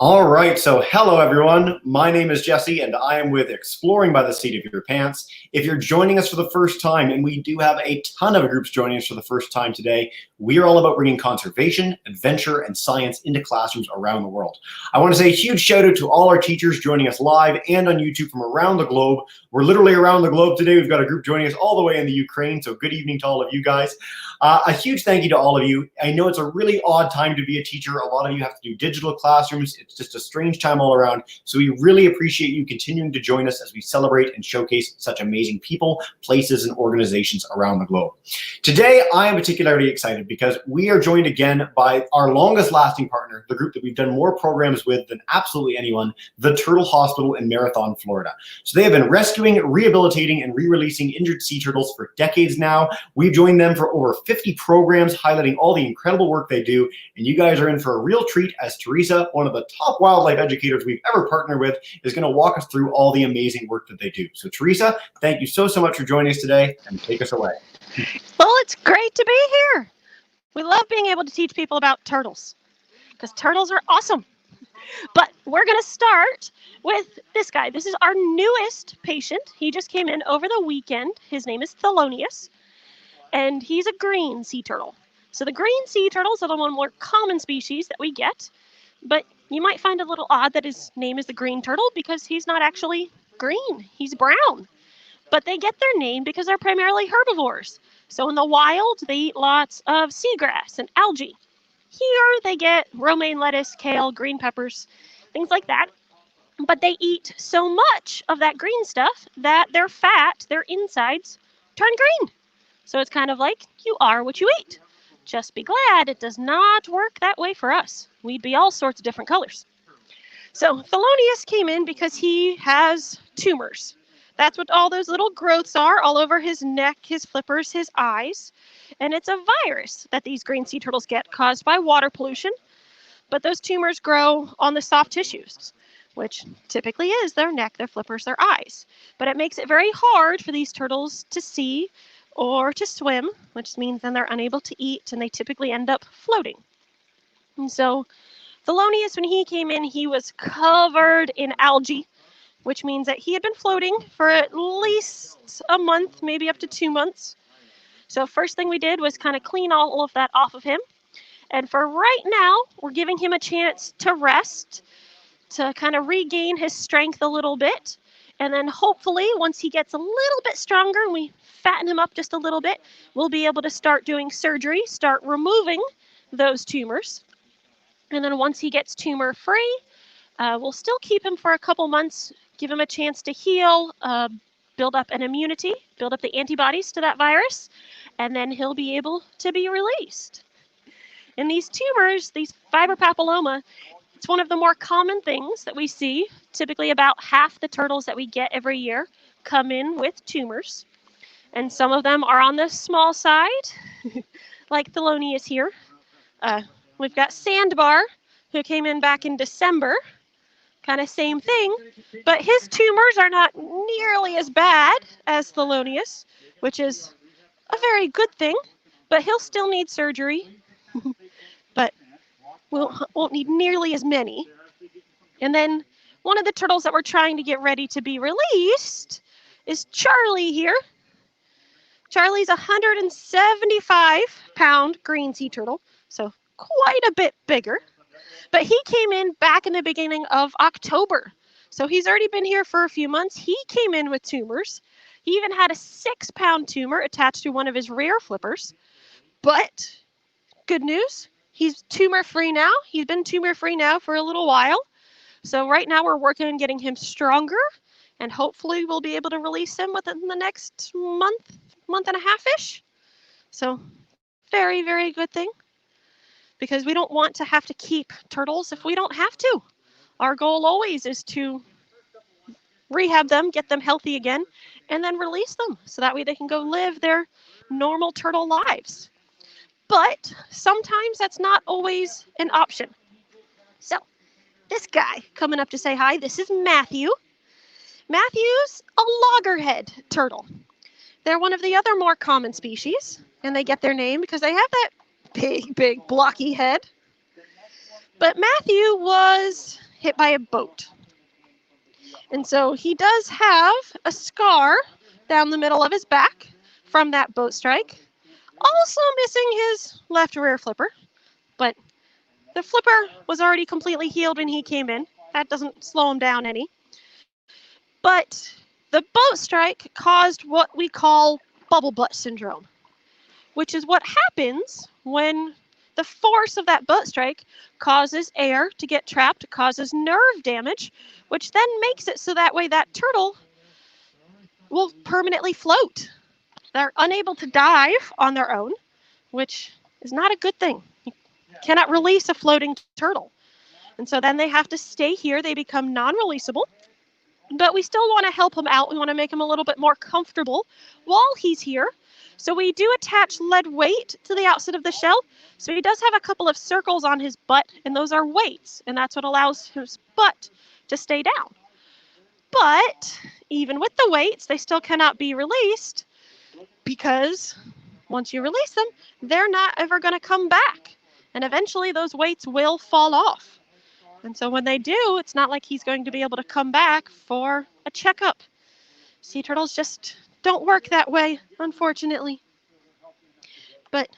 All right, so hello everyone. My name is Jesse and I am with Exploring by the Seat of Your Pants. If you're joining us for the first time, and we do have a ton of groups joining us for the first time today, we are all about bringing conservation, adventure, and science into classrooms around the world. I want to say a huge shout out to all our teachers joining us live and on YouTube from around the globe. We're literally around the globe today. We've got a group joining us all the way in the Ukraine, so good evening to all of you guys. A huge thank you to all of you. I know it's a really odd time to be a teacher. A lot of you have to do digital classrooms. It's just a strange time all around. So we really appreciate you continuing to join us as we celebrate and showcase such amazing people, places, and organizations around the globe. Today, I am particularly excited because we are joined again by our longest lasting partner, the group that we've done more programs with than absolutely anyone, the Turtle Hospital in Marathon, Florida. So they have been rescuing, rehabilitating, and re-releasing injured sea turtles for decades now. We've joined them for over 50 programs highlighting all the incredible work they do, and you guys are in for a real treat as Teresa, one of the top wildlife educators we've ever partnered with, is going to walk us through all the amazing work that they do. So Teresa, thank you so much for joining us today, and take us away. Well, it's great to be here. We love being able to teach people about turtles because turtles are awesome. But we're going to start with this guy. This is our newest patient. He just came in over the weekend. His name is Thelonious, and he's a green sea turtle. So the green sea turtles are the one more common species that we get, but you might find it a little odd that his name is the green turtle because he's not actually green. He's brown. But they get their name because they're primarily herbivores. So in the wild, they eat lots of seagrass and algae. Here, they get romaine lettuce, kale, green peppers, things like that. But they eat so much of that green stuff that their fat, their insides, turn green. So it's kind of like you are what you eat. Just be glad it does not work that way for us. We'd be all sorts of different colors. So Thelonious came in because he has tumors. That's what all those little growths are all over his neck, his flippers, his eyes. And it's a virus that these green sea turtles get caused by water pollution. But those tumors grow on the soft tissues, which typically is their neck, their flippers, their eyes. But it makes it very hard for these turtles to see or to swim, which means then they're unable to eat and they typically end up floating. And so Thelonious, when he came in, he was covered in algae, which means that he had been floating for at least a month, maybe up to 2 months. So first thing we did was kind of clean all of that off of him. And for right now, we're giving him a chance to rest, to kind of regain his strength a little bit. And then hopefully, once he gets a little bit stronger and we fatten him up just a little bit, we'll be able to start doing surgery, start removing those tumors. And then once he gets tumor free, we'll still keep him for a couple months, give him a chance to heal, build up an immunity, build up the antibodies to that virus, and then he'll be able to be released. And these tumors, these fibropapilloma, it's one of the more common things that we see. Typically about half the turtles that we get every year come in with tumors. And some of them are on the small side, like Thelonious here. We've got Sandbar, who came in back in December. Kind of same thing, but his tumors are not nearly as bad as Thelonious, which is a very good thing, but he'll still need surgery, but won't need nearly as many. And then one of the turtles that we're trying to get ready to be released is Charlie here. Charlie's a 175-pound green sea turtle, so quite a bit bigger. But he came in back in the beginning of October. So he's already been here for a few months. He came in with tumors. He even had a 6-pound tumor attached to one of his rear flippers. But good news, he's tumor-free now. He's been tumor-free now for a little while. So right now we're working on getting him stronger, and hopefully we'll be able to release him within the next month and a half-ish. So very, very good thing, because we don't want to have to keep turtles if we don't have to. Our goal always is to rehab them, get them healthy again, and then release them so that way they can go live their normal turtle lives. But sometimes that's not always an option. So this guy coming up to say hi, this is Matthew. Matthew's a loggerhead turtle. They're one of the other more common species, and they get their name because they have that big, blocky head. But Matthew was hit by a boat. And so he does have a scar down the middle of his back from that boat strike. Also missing his left rear flipper, but the flipper was already completely healed when he came in. That doesn't slow him down any. But the boat strike caused what we call bubble butt syndrome, which is what happens when the force of that boat strike causes air to get trapped, causes nerve damage, which then makes it so that way that turtle will permanently float. They're unable to dive on their own, which is not a good thing. You cannot release a floating turtle. And so then they have to stay here. They become non-releasable. But we still want to help him out. We want to make him a little bit more comfortable while he's here. So we do attach lead weight to the outside of the shell. So he does have a couple of circles on his butt, and those are weights, and that's what allows his butt to stay down. But even with the weights, they still cannot be released because once you release them, they're not ever going to come back. And eventually those weights will fall off. And so when they do, it's not like he's going to be able to come back for a checkup. Sea turtles just don't work that way, unfortunately. But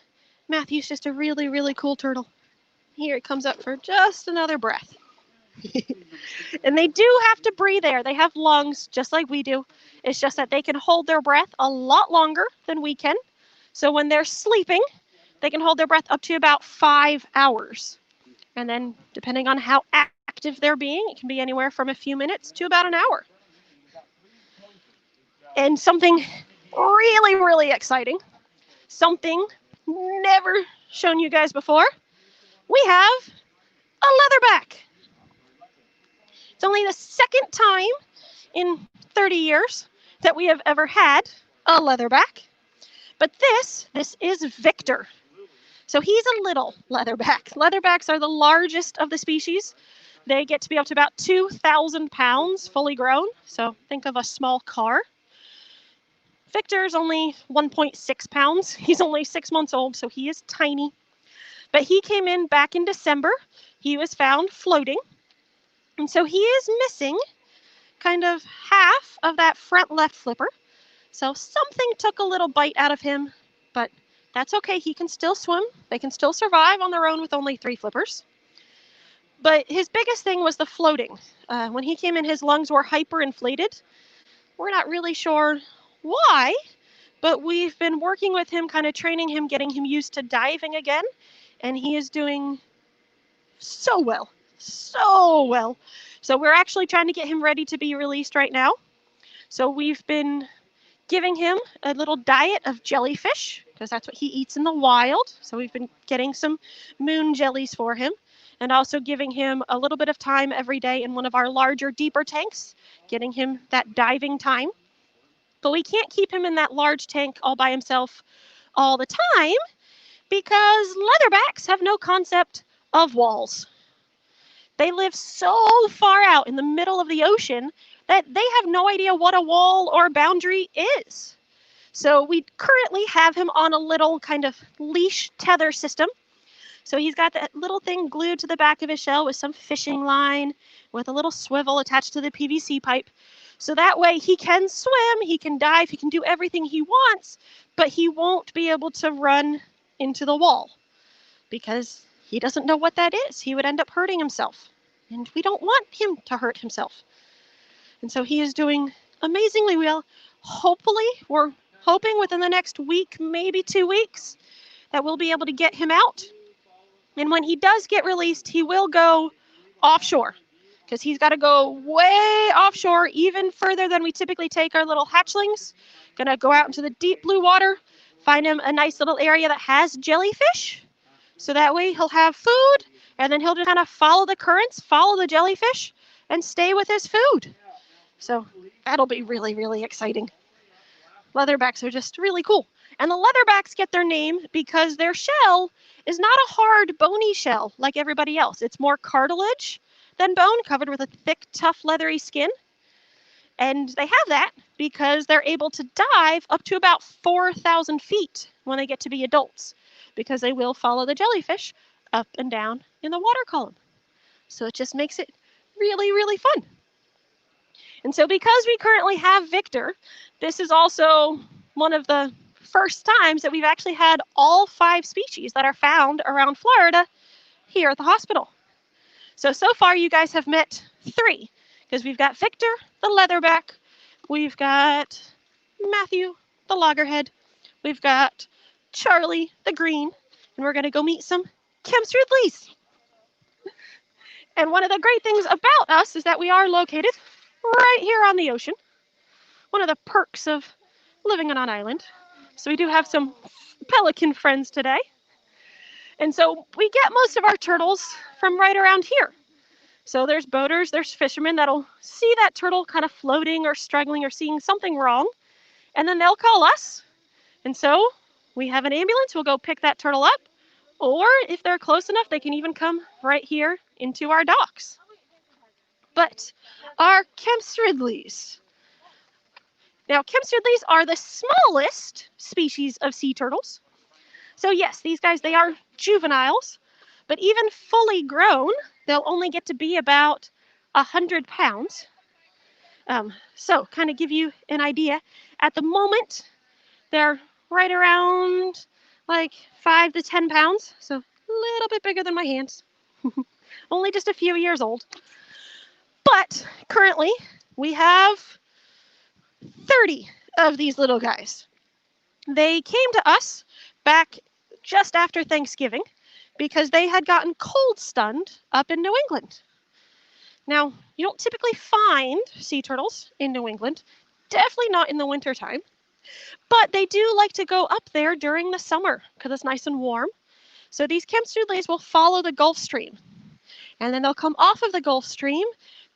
Matthew's just a really, really cool turtle. Here he comes up for just another breath. And they do have to breathe air. They have lungs just like we do. It's just that they can hold their breath a lot longer than we can. So when they're sleeping, they can hold their breath up to about 5 hours. And then depending on how active they're being, it can be anywhere from a few minutes to about an hour. And something really, really exciting, something never shown you guys before, we have a leatherback. It's only the second time in 30 years that we have ever had a leatherback. But this is Victor. So he's a little leatherback. Leatherbacks are the largest of the species. They get to be up to about 2,000 pounds fully grown. So think of a small car. Victor's only 1.6 pounds. He's only 6 months old, so he is tiny. But he came in back in December. He was found floating. And so he is missing kind of half of that front left flipper. So something took a little bite out of him, but that's okay. He can still swim. They can still survive on their own with only 3 flippers. But his biggest thing was the floating. When he came in, his lungs were hyperinflated. We're not really sure why, but we've been working with him, kind of training him, getting him used to diving again. And he is doing so well, so well. So we're actually trying to get him ready to be released right now. So we've been giving him a little diet of jellyfish because that's what he eats in the wild. So we've been getting some moon jellies for him and also giving him a little bit of time every day in one of our larger, deeper tanks, getting him that diving time. But we can't keep him in that large tank all by himself all the time because leatherbacks have no concept of walls. They live so far out in the middle of the ocean that they have no idea what a wall or boundary is. So we currently have him on a little kind of leash tether system. So he's got that little thing glued to the back of his shell with some fishing line with a little swivel attached to the PVC pipe. So that way he can swim, he can dive, he can do everything he wants, but he won't be able to run into the wall because he doesn't know what that is. He would end up hurting himself, and we don't want him to hurt himself. And so he is doing amazingly well. Hopefully, we're hoping within the next week, maybe 2 weeks, that we'll be able to get him out. And when he does get released, he will go offshore because he's got to go way offshore, even further than we typically take our little hatchlings. Gonna go out into the deep blue water, find him a nice little area that has jellyfish. So that way he'll have food, and then he'll just kind of follow the currents, follow the jellyfish, and stay with his food. So that'll be really, really exciting. Leatherbacks are just really cool. And the leatherbacks get their name because their shell is not a hard, bony shell like everybody else. It's more cartilage than bone, covered with a thick, tough, leathery skin. And they have that because they're able to dive up to about 4,000 feet when they get to be adults, because they will follow the jellyfish up and down in the water column. So it just makes it really, really fun. And so because we currently have Victor, this is also one of the first times that we've actually had all 5 species that are found around Florida here at the hospital. So far you guys have met 3, because we've got Victor, the leatherback, we've got Matthew, the loggerhead, we've got Charlie, the green, and we're going to go meet some Kemp's-Ridleys. And one of the great things about us is that we are located right here on the ocean. One of the perks of living on an island. So we do have some pelican friends today. And so we get most of our turtles from right around here. So there's boaters, there's fishermen that'll see that turtle kind of floating or struggling or seeing something wrong, and then they'll call us. And so we have an ambulance, we'll go pick that turtle up, or if they're close enough, they can even come right here into our docks. But our Kemp's-Ridleys. Now, Kemp's-Ridleys are the smallest species of sea turtles. So yes, these guys, they are juveniles, but even fully grown, they'll only get to be about 100 pounds. So kind of give you an idea, at the moment, they're right around like 5 to 10 pounds, so a little bit bigger than my hands. Only just a few years old. But currently, we have 30 of these little guys. They came to us back just after Thanksgiving because they had gotten cold stunned up in New England. Now, you don't typically find sea turtles in New England, definitely not in the wintertime, but they do like to go up there during the summer because it's nice and warm. So these Kemp's-Ridleys will follow the Gulf Stream, and then they'll come off of the Gulf Stream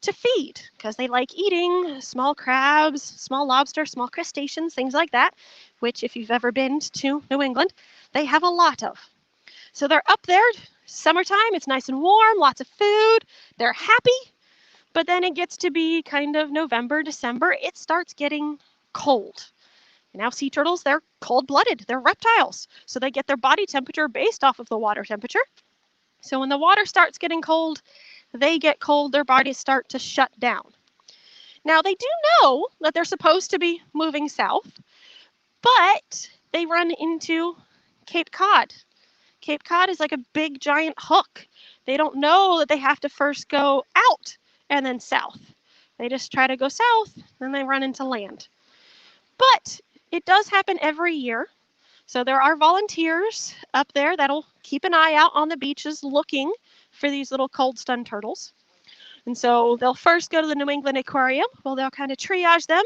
to feed because they like eating small crabs, small lobster, small crustaceans, things like that, which if you've ever been to New England, they have a lot of. So they're up there, summertime, it's nice and warm, lots of food, they're happy, but then it gets to be kind of November, December, it starts getting cold. Now sea turtles, they're cold-blooded, they're reptiles, so they get their body temperature based off of the water temperature. So when the water starts getting cold, they get cold, their bodies start to shut down. Now they do know that they're supposed to be moving south, but they run into Cape Cod. Cape Cod is like a big giant hook. They don't know that they have to first go out and then south. They just try to go south, then they run into land. But it does happen every year. So there are volunteers up there that'll keep an eye out on the beaches looking for these little cold stunned turtles. And so they'll first go to the New England Aquarium. Well, they'll kind of triage them,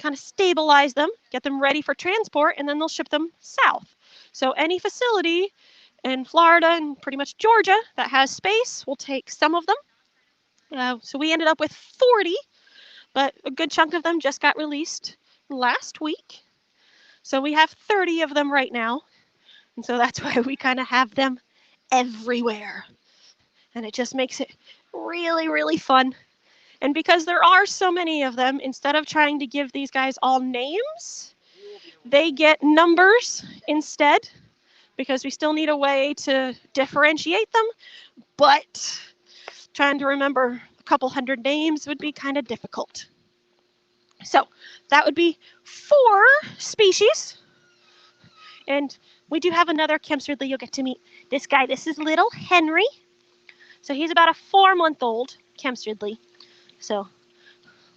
kind of stabilize them, get them ready for transport, and then they'll ship them south. So any facility in Florida and pretty much Georgia that has space will take some of them. So we ended up with 40, but a good chunk of them just got released last week. So we have 30 of them right now. And so that's why we kind of have them everywhere. And it just makes it really, really fun. And because there are so many of them, instead of trying to give these guys all names, they get numbers instead, because we still need a way to differentiate them. But trying to remember a couple hundred names would be kind of difficult. So that would be 4 species. And we do have another Kemp's-Ridley. You'll get to meet this guy. This is little Henry. So he's about a 4-month-old Kemp's-Ridley. So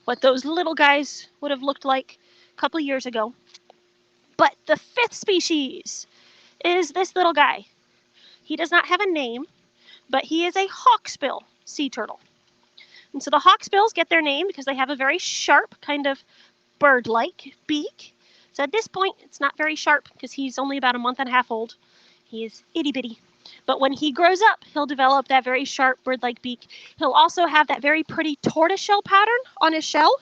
what those little guys would have looked like a couple years ago. But the 5th species is this little guy. He does not have a name, but he is a hawksbill sea turtle. And so the hawksbills get their name because they have a very sharp kind of bird-like beak. So at this point, it's not very sharp because he's only about a month and a half old. He is itty-bitty. But when he grows up, he'll develop that very sharp bird-like beak. He'll also have that very pretty tortoiseshell pattern on his shell,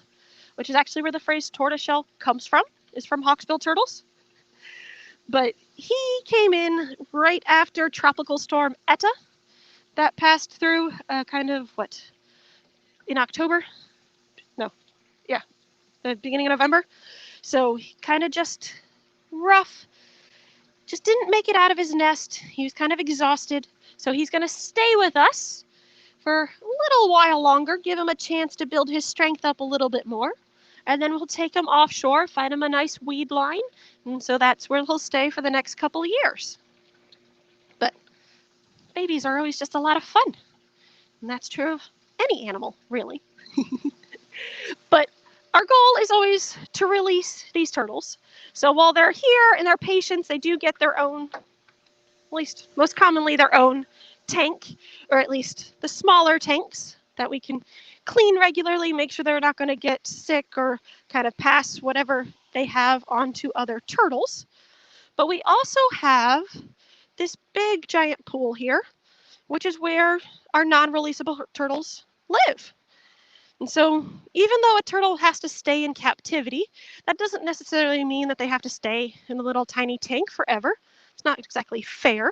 which is actually where the phrase tortoiseshell comes from, is from hawksbill turtles. But he came in right after Tropical Storm Eta that passed through in October? No, yeah, the beginning of November. So kind of just rough, just didn't make it out of his nest. He was kind of exhausted. So he's going to stay with us for a little while longer, give him a chance to build his strength up a little bit more. And then we'll take him offshore, find him a nice weed line, and so that's where he'll stay for the next couple of years. But babies are always just a lot of fun, and that's true of any animal, really. But our goal is always to release these turtles. So while they're here in their patients, they do get their own, at least most commonly their own tank, or at least the smaller tanks that we can clean regularly, make sure they're not going to get sick or kind of pass whatever they have onto other turtles. But we also have this big giant pool here, which is where our non-releasable turtles live. And so even though a turtle has to stay in captivity, that doesn't necessarily mean that they have to stay in a little tiny tank forever. It's not exactly fair.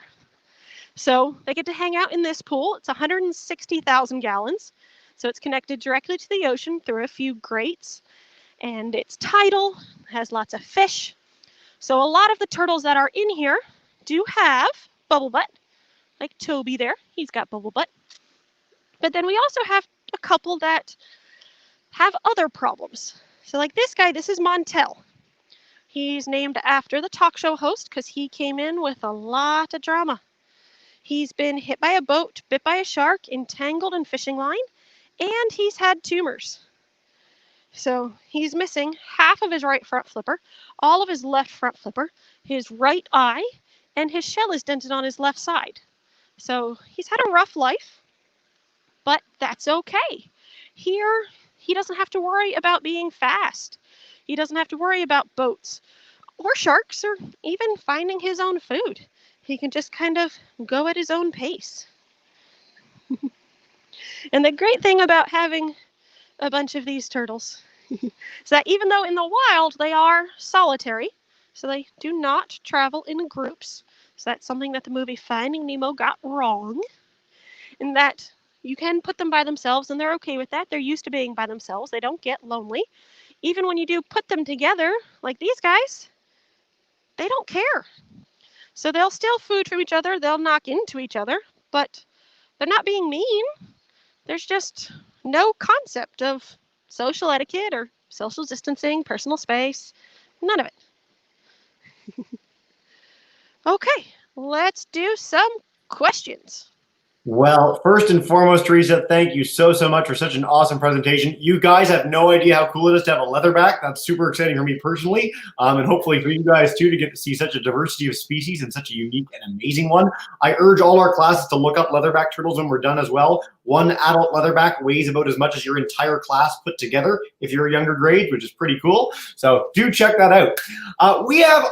So they get to hang out in this pool. It's 160,000 gallons. So it's connected directly to the ocean through a few grates. And it's tidal, has lots of fish. So a lot of the turtles that are in here do have bubble butt, like Toby there. He's got bubble butt. But then we also have a couple that have other problems. So like this guy, this is Montel. He's named after the talk show host because he came in with a lot of drama. He's been hit by a boat, bit by a shark, entangled in fishing line, and he's had tumors. So he's missing half of his right front flipper, all of his left front flipper, his right eye, and his shell is dented on his left side. So he's had a rough life, but that's okay. Here, he doesn't have to worry about being fast. He doesn't have to worry about boats or sharks or even finding his own food. He can just kind of go at his own pace. And the great thing about having a bunch of these turtles is that even though in the wild they are solitary, so they do not travel in groups, so that's something that the movie Finding Nemo got wrong, in that you can put them by themselves and they're okay with that. They're used to being by themselves. They don't get lonely. Even when you do put them together, like these guys, they don't care. So they'll steal food from each other, they'll knock into each other, but they're not being mean. There's just no concept of social etiquette or social distancing, personal space, none of it. Okay, let's do some questions. Well, first and foremost, Teresa, thank you so much for such an awesome presentation. You guys have no idea how cool it is to have a leatherback. That's super exciting for me personally, and hopefully for you guys too, to get to see such a diversity of species and such a unique and amazing one. I urge all our classes to look up leatherback turtles when we're done as well. One adult leatherback weighs about as much as your entire class put together if you're a younger grade, which is pretty cool. So do check that out. We have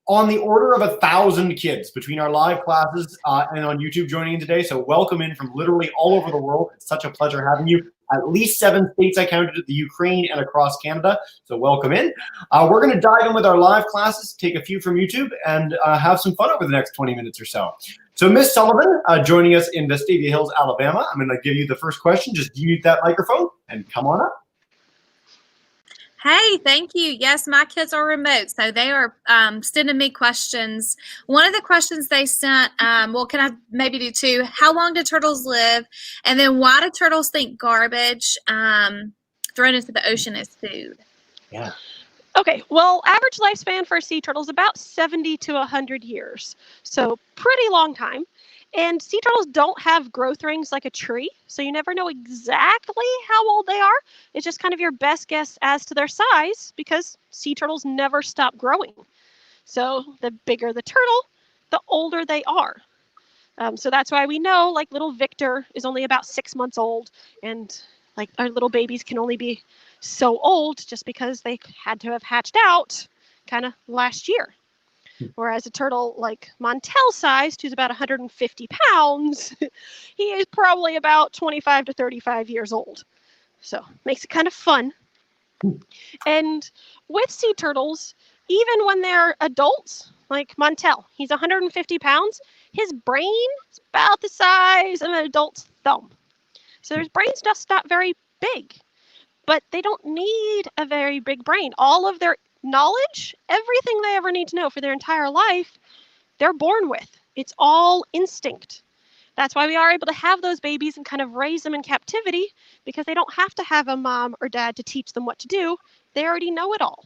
on the order of 1,000 kids between our live classes and on YouTube joining in today. So welcome in from literally all over the world. It's such a pleasure having you. At least 7 states I counted, the Ukraine and across Canada. So welcome in. We're going to dive in with our live classes, take a few from YouTube, and have some fun over the next 20 minutes or so. So Miss Sullivan joining us in Vestavia Hills, Alabama. I'm going to give you the first question. Just mute that microphone and come on up. Hey, thank you. Yes, my kids are remote, so they are sending me questions. One of the questions they sent, well, can I maybe do 2? How long do turtles live? And then why do turtles think garbage thrown into the ocean is food? Yeah. Okay, well, average lifespan for a sea turtle is about 70 to 100 years. So pretty long time. And sea turtles don't have growth rings like a tree, so you never know exactly how old they are. It's just kind of your best guess as to their size because sea turtles never stop growing. So the bigger the turtle, the older they are. So that's why we know like little Victor is only about 6 months old, and like our little babies can only be so old just because they had to have hatched out kind of last year. Whereas a turtle like Montel's sized, who's about 150 pounds, he is probably about 25 to 35 years old. So makes it kind of fun. And with sea turtles, even when they're adults, like Montel, he's 150 pounds, his brain is about the size of an adult's thumb. So their brain's just not very big, but they don't need a very big brain. All of their knowledge, everything they ever need to know for their entire life, they're born with. It's all instinct. That's why we are able to have those babies and kind of raise them in captivity, because they don't have to have a mom or dad to teach them what to do. They already know it all.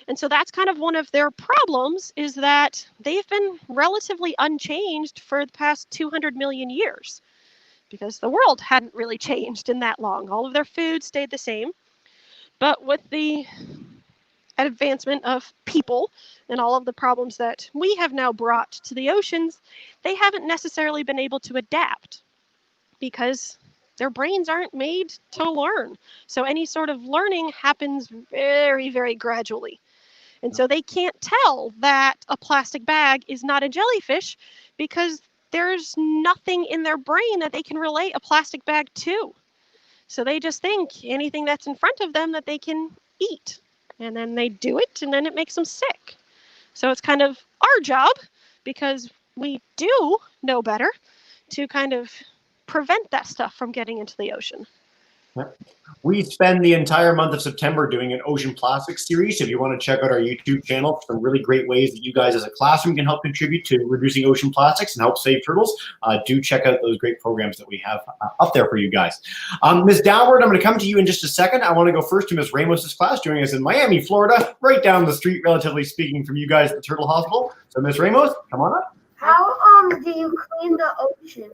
And so that's kind of one of their problems, is that they've been relatively unchanged for the past 200 million years, because the world hadn't really changed in that long. All of their food stayed the same. But with the advancement of people and all of the problems that we have now brought to the oceans, they haven't necessarily been able to adapt, because their brains aren't made to learn. So any sort of learning happens very, very gradually. And so they can't tell that a plastic bag is not a jellyfish, because there's nothing in their brain that they can relate a plastic bag to. So they just think anything that's in front of them that they can eat. And then they do it, and then it makes them sick. So it's kind of our job, because we do know better, to kind of prevent that stuff from getting into the ocean. Yep. We spend the entire month of September doing an ocean plastics series. If you want to check out our YouTube channel, some really great ways that you guys as a classroom can help contribute to reducing ocean plastics and help save turtles, do check out those great programs that we have up there for you guys. Ms. Downward, I'm going to come to you in just a second. I want to go first to Ms. Ramos's class, joining us in Miami, Florida, right down the street, relatively speaking, from you guys at the Turtle Hospital. So Ms. Ramos, come on up. How do you clean the ocean?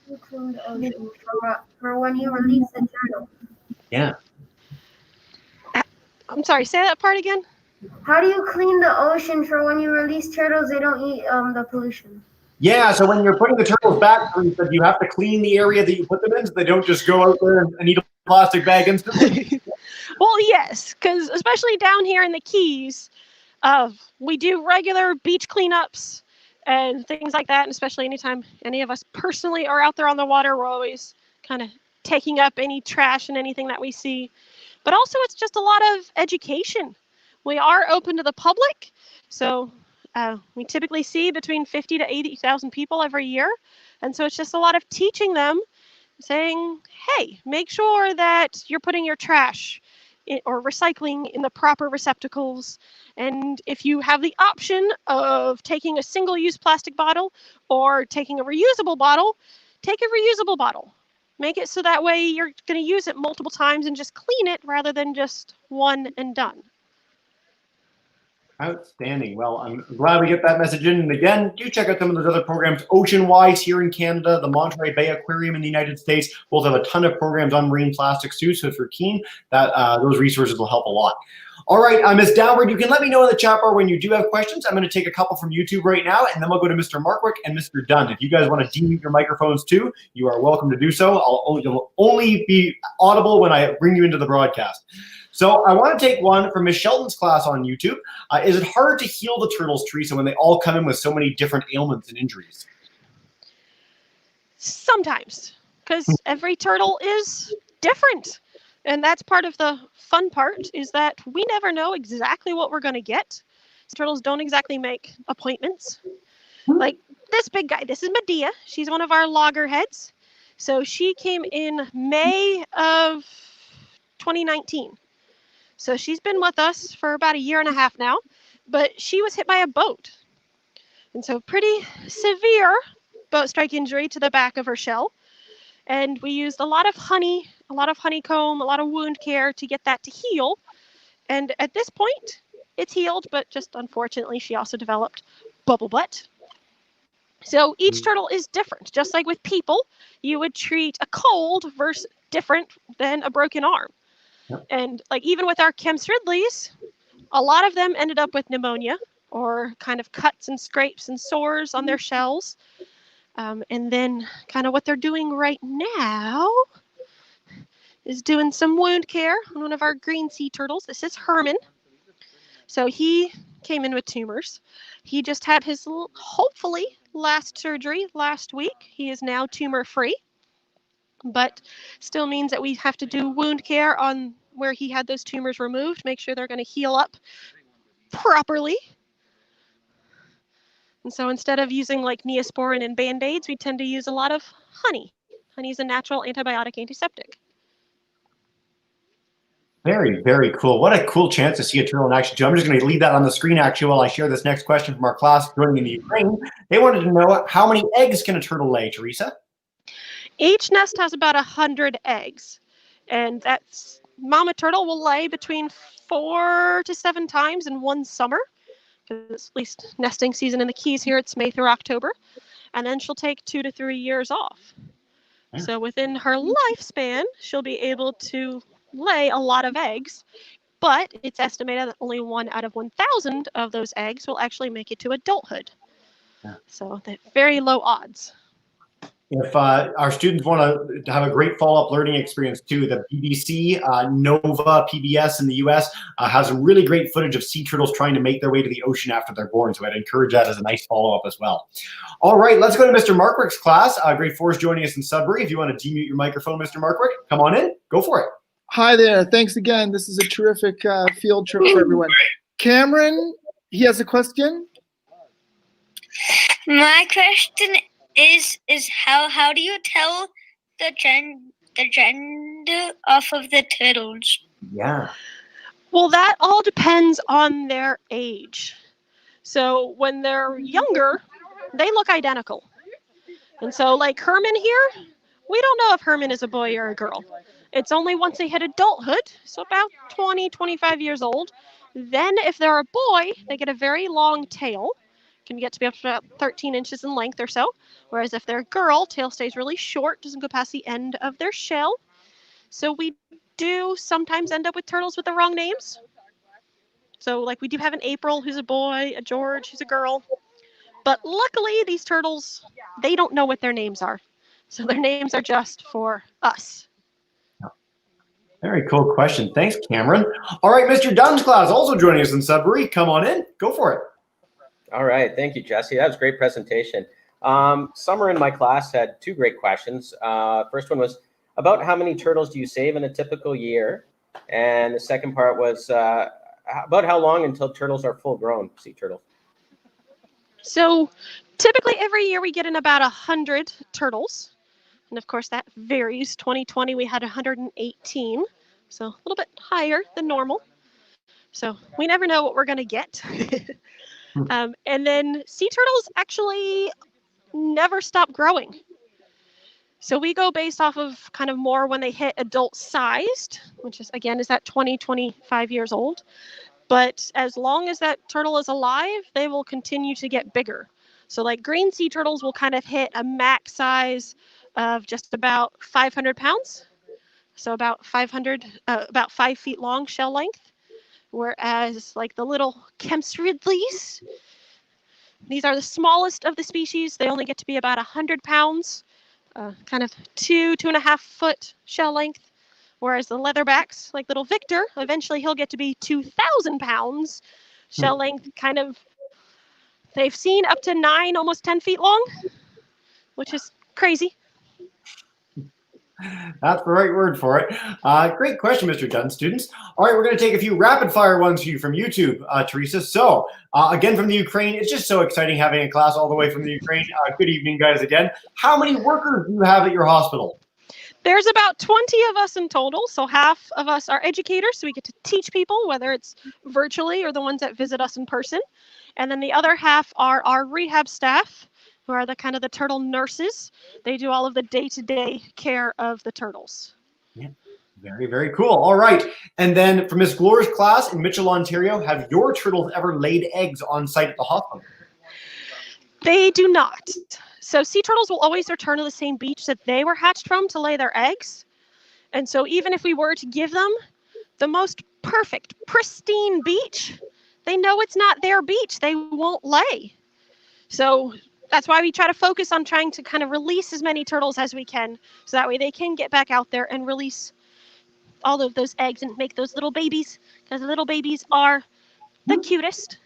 You clean the ocean for when you release the turtle. Yeah. I'm sorry, say that part again. How do you clean the ocean for when you release turtles? They don't eat the pollution. Yeah, so when you're putting the turtles back, you have to clean the area that you put them in, so they don't just go out there and eat a plastic bag instantly. Well, yes, because especially down here in the Keys, we do regular beach cleanups and things like that. And especially anytime any of us personally are out there on the water, we're always kind of taking up any trash and anything that we see. But also, it's just a lot of education. We are open to the public, so we typically see between 50 to 80,000 people every year. And so it's just a lot of teaching them, saying, hey, make sure that you're putting your trash or recycling in the proper receptacles. And if you have the option of taking a single-use plastic bottle or taking a reusable bottle, take a reusable bottle. Make it so that way you're going to use it multiple times and just clean it rather than just one and done. Outstanding. Well, I'm glad we get that message in. And again, do check out some of those other programs. Ocean-wise here in Canada, the Monterey Bay Aquarium in the United States, both have a ton of programs on marine plastics too. So if you're keen, that those resources will help a lot. All right, Ms. Downward, you can let me know in the chat bar when you do have questions. I'm going to take a couple from YouTube right now, and then we'll go to Mr. Markwick and Mr. Dunn. If you guys want to demute your microphones too, you are welcome to do so. You'll only be audible when I bring you into the broadcast. So I want to take one from Ms. Shelton's class on YouTube. Is it hard to heal the turtles, Teresa, when they all come in with so many different ailments and injuries? Sometimes, because every turtle is different. And that's part of the fun part, is that we never know exactly what we're going to get. Turtles don't exactly make appointments. Like this big guy, this is Medea. She's one of our loggerheads. So she came in May of 2019. So she's been with us for about a year and a half now, but she was hit by a boat. And so pretty severe boat strike injury to the back of her shell. And we used a lot of honey, a lot of honeycomb, a lot of wound care to get that to heal. And at this point, it's healed, but just unfortunately, she also developed bubble butt. So each turtle is different. Just like with people, you would treat a cold versus different than a broken arm. Yep. And like even with our Kemp's Ridleys, a lot of them ended up with pneumonia or kind of cuts and scrapes and sores on their shells. And then kind of what they're doing right now is doing some wound care on one of our green sea turtles. This is Herman. So he came in with tumors. He just had his hopefully last surgery last week. He is now tumor free, but still means that we have to do wound care on where he had those tumors removed, make sure they're going to heal up properly. And so instead of using like Neosporin and Band-Aids, we tend to use a lot of honey. Honey is a natural antibiotic antiseptic. Very, very cool. What a cool chance to see a turtle in action, too. I'm just going to leave that on the screen, actually, while I share this next question from our class joining in the Ukraine. They wanted to know, how many eggs can a turtle lay, Teresa? Each nest has about 100 eggs, and that's mama turtle will lay between 4 to 7 times in one summer, because at least nesting season in the Keys here, it's May through October, and then she'll take 2 to 3 years off. Yeah. So within her lifespan, she'll be able to lay a lot of eggs, but it's estimated that only 1 out of 1,000 of those eggs will actually make it to adulthood. Yeah. So they're very low odds. If our students want to have a great follow-up learning experience too, the BBC, NOVA, PBS in the US has some really great footage of sea turtles trying to make their way to the ocean after they're born. So I'd encourage that as a nice follow-up as well. All right, let's go to Mr. Markwick's class. Grade 4 is joining us in Sudbury. If you want to demute your microphone, Mr. Markwick, come on in. Go for it. Hi there. Thanks again. This is a terrific field trip for everyone. Cameron, he has a question. My question is how do you tell the gender of the turtles? Yeah. Well, that all depends on their age. So when they're younger, they look identical. And so like Herman here, we don't know if Herman is a boy or a girl. It's only once they hit adulthood, so about 20, 25 years old. Then if they're a boy, they get a very long tail. Can get to be up to about 13 inches in length or so. Whereas if they're a girl, tail stays really short, doesn't go past the end of their shell. So we do sometimes end up with turtles with the wrong names. So like we do have an April who's a boy, a George who's a girl. But luckily these turtles, they don't know what their names are. So their names are just for us. Very cool question. Thanks, Cameron. All right, Mr. Dunn's class also joining us in Sudbury. Come on in. Go for it. All right. Thank you, Jesse. That was a great presentation. Summer in my class had 2 great questions. First one was, about how many turtles do you save in a typical year? And the second part was about how long until turtles are full grown, sea turtles? So typically every year we get in about 100 turtles. And of course that varies. 2020 we had 118, so a little bit higher than normal. So we never know what we're going to get. And then sea turtles actually never stop growing. So we go based off of kind of more when they hit adult sized, which is again is that 20, 25 years old. But as long as that turtle is alive, they will continue to get bigger. So like green sea turtles will kind of hit a max size of just about 500 pounds. So about 5 feet long shell length. Whereas like the little Kemp's Ridleys, these are the smallest of the species. They only get to be about 100 pounds, kind of 2.5 foot shell length. Whereas the leatherbacks, like little Victor, eventually he'll get to be 2,000 pounds shell length, kind of, they've seen up to 9, almost 10 feet long, which is crazy. That's the right word for it. Great question, Mr. Dunn, students. All right, we're going to take a few rapid fire ones for you from YouTube, Teresa. So again, from the Ukraine, it's just so exciting having a class all the way from the Ukraine. Good evening, guys, again. How many workers do you have at your hospital? There's about 20 of us in total. So half of us are educators. So we get to teach people, whether it's virtually or the ones that visit us in person. And then the other half are our rehab staff, who are the kind of the turtle nurses. They do all of the day-to-day care of the turtles. Yeah, very, very cool. All right. And then for Miss Glore's class in Mitchell, Ontario, have your turtles ever laid eggs on site at the hospital? They do not. So sea turtles will always return to the same beach that they were hatched from to lay their eggs. And so even if we were to give them the most perfect, pristine beach, they know it's not their beach. They won't lay. So that's why we try to focus on trying to kind of release as many turtles as we can, so that way they can get back out there and release all of those eggs and make those little babies, because little babies are the cutest.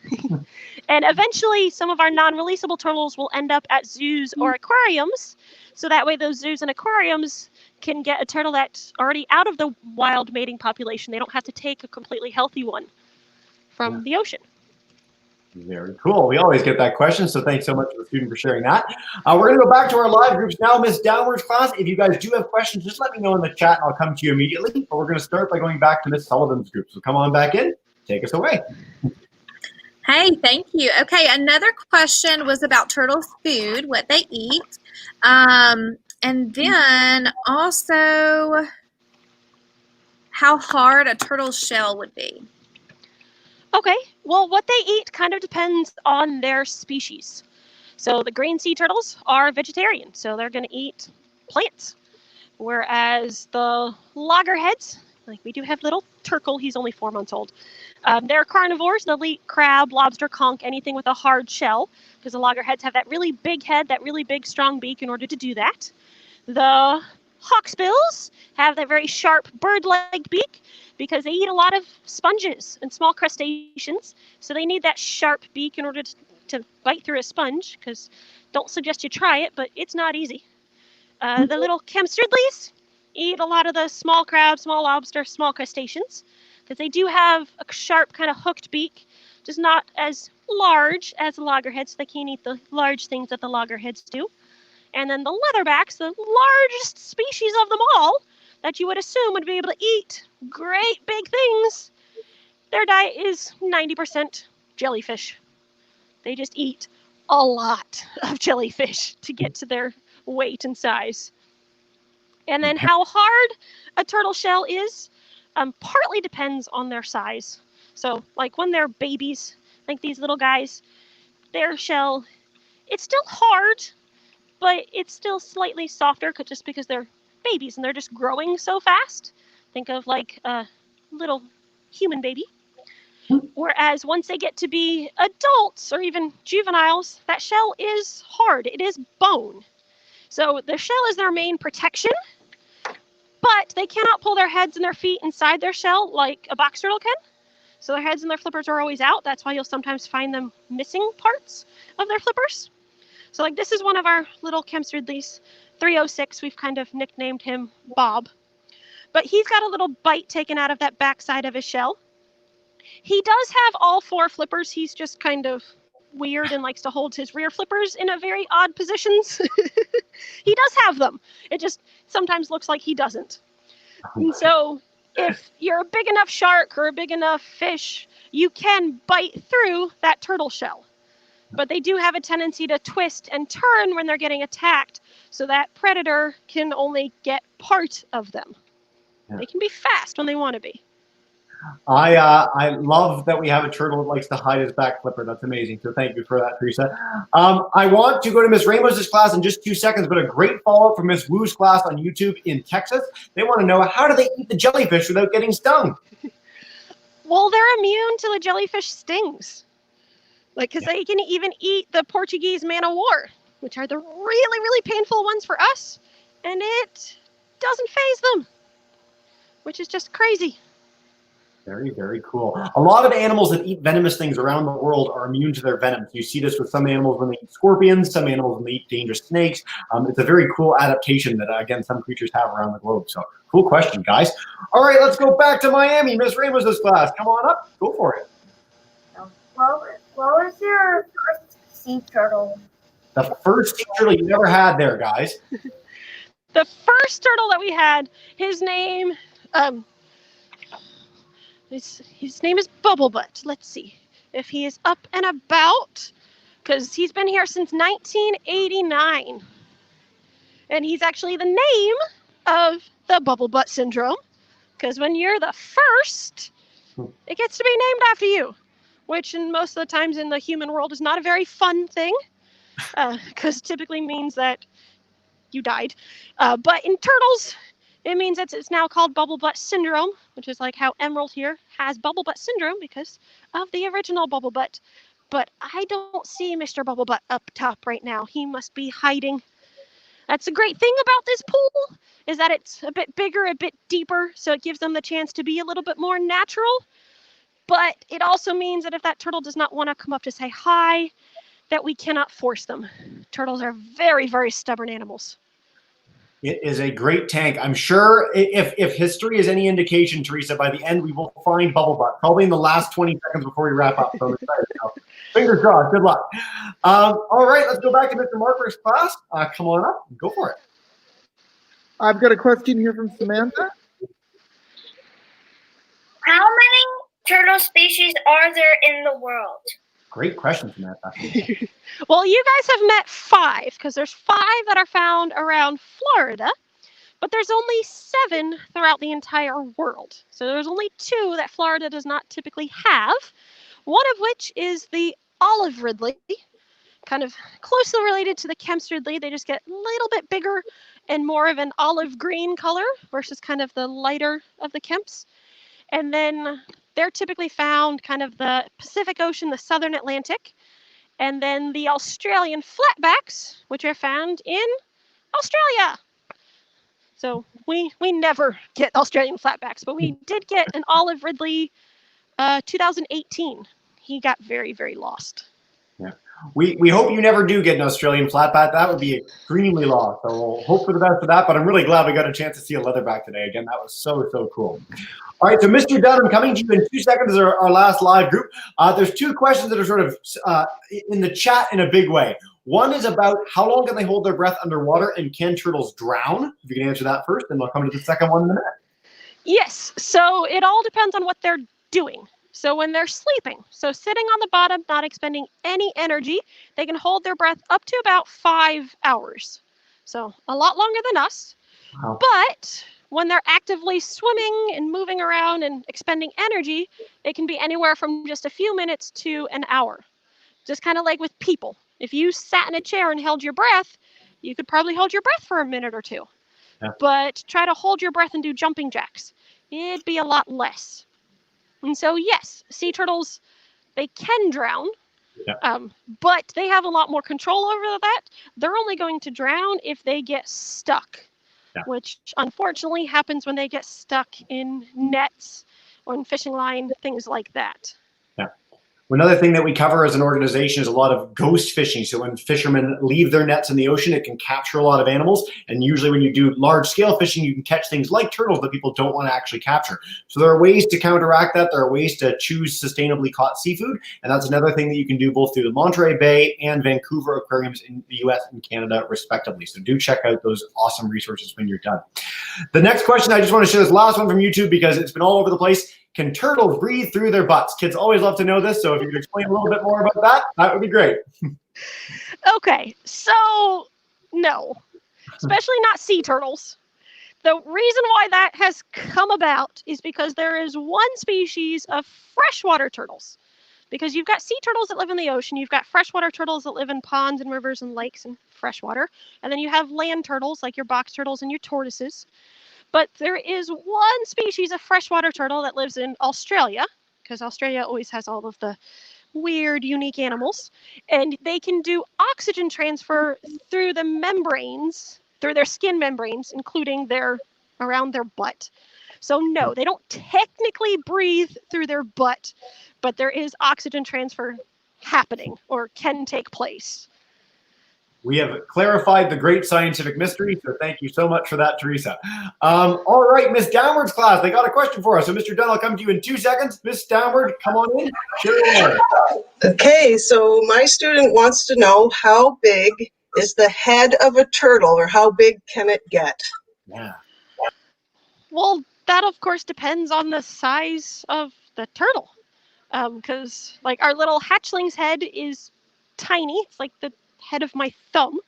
And eventually some of our non-releasable turtles will end up at zoos or aquariums, so that way those zoos and aquariums can get a turtle that's already out of the wild mating population. They don't have to take a completely healthy one from the ocean. Very cool. We always get that question, so thanks so much to the student for sharing that. We're going to go back to our live groups now. Miss Downward's class, if you guys do have questions, just let me know in the chat and I'll come to you immediately. But we're going to start by going back to Miss Sullivan's group. So come on back in. Take us away. Hey, thank you. Okay, another question was about turtles' food, what they eat. And then also how hard a turtle's shell would be. Okay, well, what they eat kind of depends on their species. So the green sea turtles are vegetarian, so they're going to eat plants. Whereas the loggerheads, like we do have little Turkle, he's only 4 months old. They're carnivores. They'll eat crab, lobster, conch, anything with a hard shell, because the loggerheads have that really big head, that really big, strong beak in order to do that. The hawksbills have that very sharp bird-like beak because they eat a lot of sponges and small crustaceans. So they need that sharp beak in order to bite through a sponge, because don't suggest you try it, but it's not easy. The little Kemstridleys eat a lot of the small crabs, small lobster, small crustaceans, because they do have a sharp kind of hooked beak, just not as large as the loggerheads. So they can't eat the large things that the loggerheads do. And then the leatherbacks, the largest species of them all, that you would assume would be able to eat great big things, their diet is 90% jellyfish. They just eat a lot of jellyfish to get to their weight and size. And then how hard a turtle shell is partly depends on their size. So like when they're babies, like these little guys, their shell, it's still hard, but it's still slightly softer just because they're babies and they're just growing so fast. Think of like a little human baby. Whereas once they get to be adults or even juveniles, that shell is hard. It is bone. So the shell is their main protection, but they cannot pull their heads and their feet inside their shell like a box turtle can. So their heads and their flippers are always out. That's why you'll sometimes find them missing parts of their flippers. So like this is one of our little Kemstridleys, 306. We've kind of nicknamed him Bob. But he's got a little bite taken out of that backside of his shell. He does have all 4 flippers. He's just kind of weird and likes to hold his rear flippers in a very odd positions. He does have them. It just sometimes looks like he doesn't. And so if you're a big enough shark or a big enough fish, you can bite through that turtle shell. But they do have a tendency to twist and turn when they're getting attacked, so that predator can only get part of them. Yeah. They can be fast when they want to be. I love that we have a turtle that likes to hide his back flipper. That's amazing. So thank you for that, Teresa. I want to go to Miss Ramos' class in just 2 seconds, but a great follow-up from Miss Wu's class on YouTube in Texas. They want to know, how do they eat the jellyfish without getting stung? Well, they're immune to the jellyfish stings. Like, because they can even eat the Portuguese man-o'-war, which are the really, really painful ones for us, and it doesn't faze them, which is just crazy. Very, very cool. A lot of animals that eat venomous things around the world are immune to their venom. You see this with some animals when they eat scorpions, some animals when they eat dangerous snakes. It's a very cool adaptation that, again, some creatures have around the globe. So, cool question, guys. All right, let's go back to Miami. Miss Ramos' class. Come on up. Go for it. What was your first sea turtle? The first sea turtle you never had there, guys. The first turtle that we had, his name, his name is Bubblebutt. Let's see if he is up and about, because he's been here since 1989. And he's actually the name of the Bubblebutt syndrome, because when you're the first, it gets to be named after you, which in most of the times in the human world is not a very fun thing, because typically means that you died. But in turtles, it means that it's now called Bubblebutt syndrome, which is like how Emerald here has Bubblebutt syndrome because of the original Bubblebutt. But I don't see Mr. Bubblebutt up top right now. He must be hiding. That's the great thing about this pool, is that it's a bit bigger, a bit deeper, so it gives them the chance to be a little bit more natural. But it also means that if that turtle does not want to come up to say hi, that we cannot force them. Turtles are very, very stubborn animals. It is a great tank. I'm sure if history is any indication, Teresa, by the end we will find Bubblebutt, probably in the last 20 seconds before we wrap up. So I'm excited. Fingers crossed. Good luck. All right, let's go back to Mr. Marker's class. Come on up. Go for it. I've got a question here from Samantha. How many turtle species are there in the world? Great question, Samantha. Well, you guys have met 5 because there's 5 that are found around Florida, but there's only 7 throughout the entire world. So there's only 2 that Florida does not typically have, one of which is the olive ridley, kind of closely related to the Kemp's ridley. They just get a little bit bigger and more of an olive green color versus kind of the lighter of the Kemp's. And then they're typically found kind of the Pacific Ocean, the Southern Atlantic, and then the Australian flatbacks, which are found in Australia. So we never get Australian flatbacks, but we did get an olive ridley 2018. He got very, very lost. Yeah. We hope you never do get an Australian flatback. That would be extremely lost. So we'll hope for the best for that. But I'm really glad we got a chance to see a leatherback today. Again, that was so cool. All right, so Mr. Dunn, I'm coming to you in 2 seconds as our last live group. There's 2 questions that are sort of in the chat in a big way. One is about how long can they hold their breath underwater, and can turtles drown? If you can answer that first, then I'll come to the second one in a minute. Yes, so it all depends on what they're doing. So when they're sleeping, so sitting on the bottom, not expending any energy, they can hold their breath up to about 5 hours. So a lot longer than us. Wow. But when they're actively swimming and moving around and expending energy, it can be anywhere from just a few minutes to an hour. Just kind of like with people. If you sat in a chair and held your breath, you could probably hold your breath for a minute or 2. Yeah. But try to hold your breath and do jumping jacks. It'd be a lot less. And so, yes, sea turtles, they can drown, but they have a lot more control over that. They're only going to drown if they get stuck, which unfortunately happens when they get stuck in nets or in fishing line, things like that. Another thing that we cover as an organization is a lot of ghost fishing. So when fishermen leave their nets in the ocean, it can capture a lot of animals. And usually when you do large-scale fishing, you can catch things like turtles that people don't want to actually capture. So there are ways to counteract that. There are ways to choose sustainably caught seafood. And that's another thing that you can do both through the Monterey Bay and Vancouver aquariums in the US and Canada, respectively. So do check out those awesome resources when you're done. The next question, I just want to share this last one from YouTube because it's been all over the place. Can turtles breathe through their butts? Kids always love to know this, so if you could explain a little bit more about that, that would be great. Okay, so no, especially not sea turtles. The reason why that has come about is because there is one species of freshwater turtles. Because you've got sea turtles that live in the ocean, you've got freshwater turtles that live in ponds and rivers and lakes and freshwater, and then you have land turtles like your box turtles and your tortoises. But there is one species of freshwater turtle that lives in Australia, because Australia always has all of the weird, unique animals, and they can do oxygen transfer through the membranes, through their skin membranes, including around their butt. So no, they don't technically breathe through their butt, but there is oxygen transfer happening or can take place. We have clarified the great scientific mystery, so thank you so much for that, Teresa. All right, Miss Downward's class, they got a question for us. So Mr. Dunn, I'll come to you in 2 seconds. Miss Downward, come on in. Sure. Okay, so my student wants to know how big is the head of a turtle, or how big can it get? Yeah. Well, that of course depends on the size of the turtle. Because like our little hatchling's head is tiny. It's like the head of my thumb.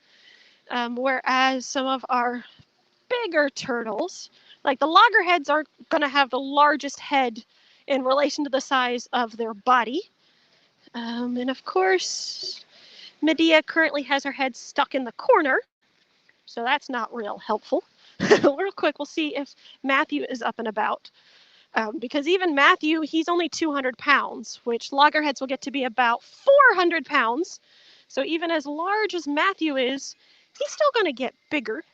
Whereas some of our bigger turtles, like the loggerheads, are going to have the largest head in relation to the size of their body. And of course, Medea currently has her head stuck in the corner. So that's not real helpful. Real quick, we'll see if Matthew is up and about. Because even Matthew, he's only 200 pounds, which loggerheads will get to be about 400 pounds. So even as large as Matthew is, he's still going to get bigger.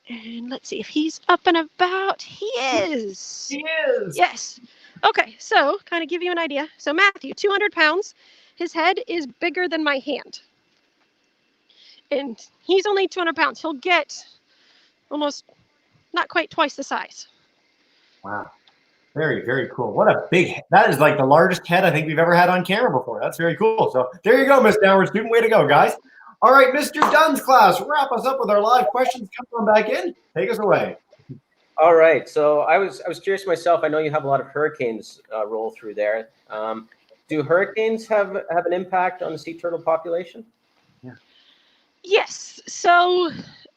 And let's see if he's up and about. He is. He is. Yes. Okay, so kind of give you an idea. So Matthew, 200 pounds. His head is bigger than my hand. And he's only 200 pounds. He'll get almost not quite twice the size. Wow. Very, very cool. What a big, that is like the largest head I think we've ever had on camera before. That's very cool. So there you go, Miss Downward Student. Way to go, guys. All right, Mr. Dunn's class, wrap us up with our live questions. Come on back in. Take us away. All right. So I was curious myself. I know you have a lot of hurricanes roll through there. Do hurricanes have an impact on the sea turtle population? Yes. So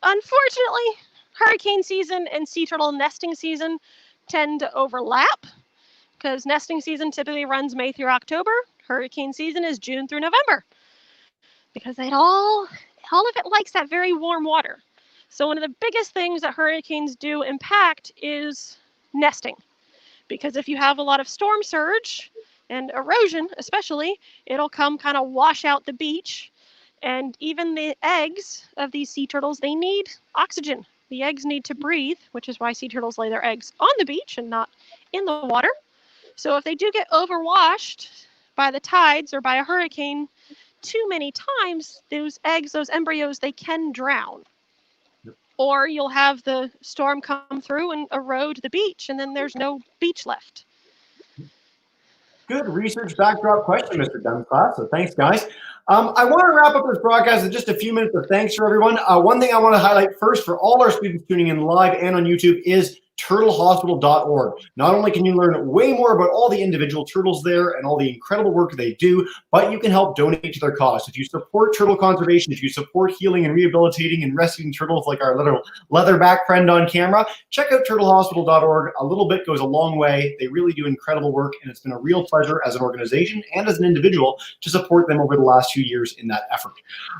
unfortunately, hurricane season and sea turtle nesting season tend to overlap because nesting season typically runs May through October. Hurricane season is June through November because all of it likes that very warm water. So one of the biggest things that hurricanes do impact is nesting, because if you have a lot of storm surge and erosion especially, it'll come kind of wash out the beach. And even the eggs of these sea turtles, they need oxygen. The eggs need to breathe, which is why sea turtles lay their eggs on the beach and not in the water. So if they do get overwashed by the tides or by a hurricane too many times, those eggs, those embryos, they can drown. Or you'll have the storm come through and erode the beach, and then there's no beach left. Good research backdrop question, Mr. Dunn's class. So thanks, guys. I want to wrap up this broadcast with just a few minutes of thanks for everyone. One thing I want to highlight first for all our students tuning in live and on YouTube is turtlehospital.org. Not only can you learn way more about all the individual turtles there and all the incredible work they do, but you can help donate to their cause. If you support turtle conservation, if you support healing and rehabilitating and rescuing turtles like our little leatherback friend on camera, check out turtlehospital.org. A little bit goes a long way. They really do incredible work, and it's been a real pleasure as an organization and as an individual to support them over the last few years in that effort.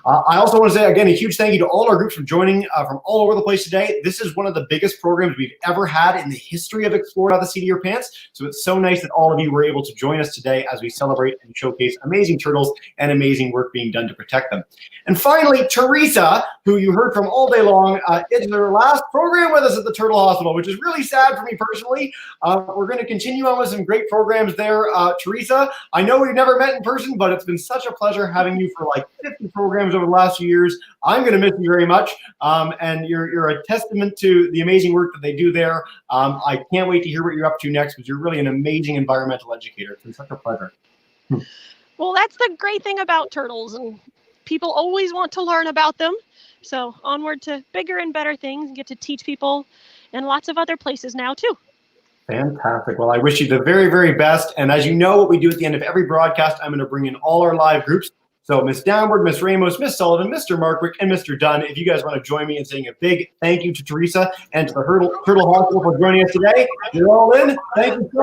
I also want to say, again, a huge thank you to all our groups for joining from all over the place today. This is one of the biggest programs we've ever had in the history of Explore by the Seat of Your Pants. So it's so nice that all of you were able to join us today as we celebrate and showcase amazing turtles and amazing work being done to protect them. And finally, Teresa, who you heard from all day long, is her last program with us at the Turtle Hospital, which is really sad for me personally. We're going to continue on with some great programs there. Teresa, I know we've never met in person, but it's been such a pleasure having you for like 50 programs over the last few years. I'm going to miss you very much. And you're a testament to the amazing work that they do there. I can't wait to hear what you're up to next, because you're really an amazing environmental educator. It's been such a pleasure. Well, that's the great thing about turtles, and people always want to learn about them. So onward to bigger and better things, and get to teach people in lots of other places now too. Fantastic. Well, I wish you the very, very best. And as you know, what we do at the end of every broadcast, I'm going to bring in all our live groups. So Miss Downward, Miss Ramos, Miss Sullivan, Mr. Markwick, and Mr. Dunn, if you guys want to join me in saying a big thank you to Teresa and to the Turtle Hospital for joining us today, you're all in. Thank you so much.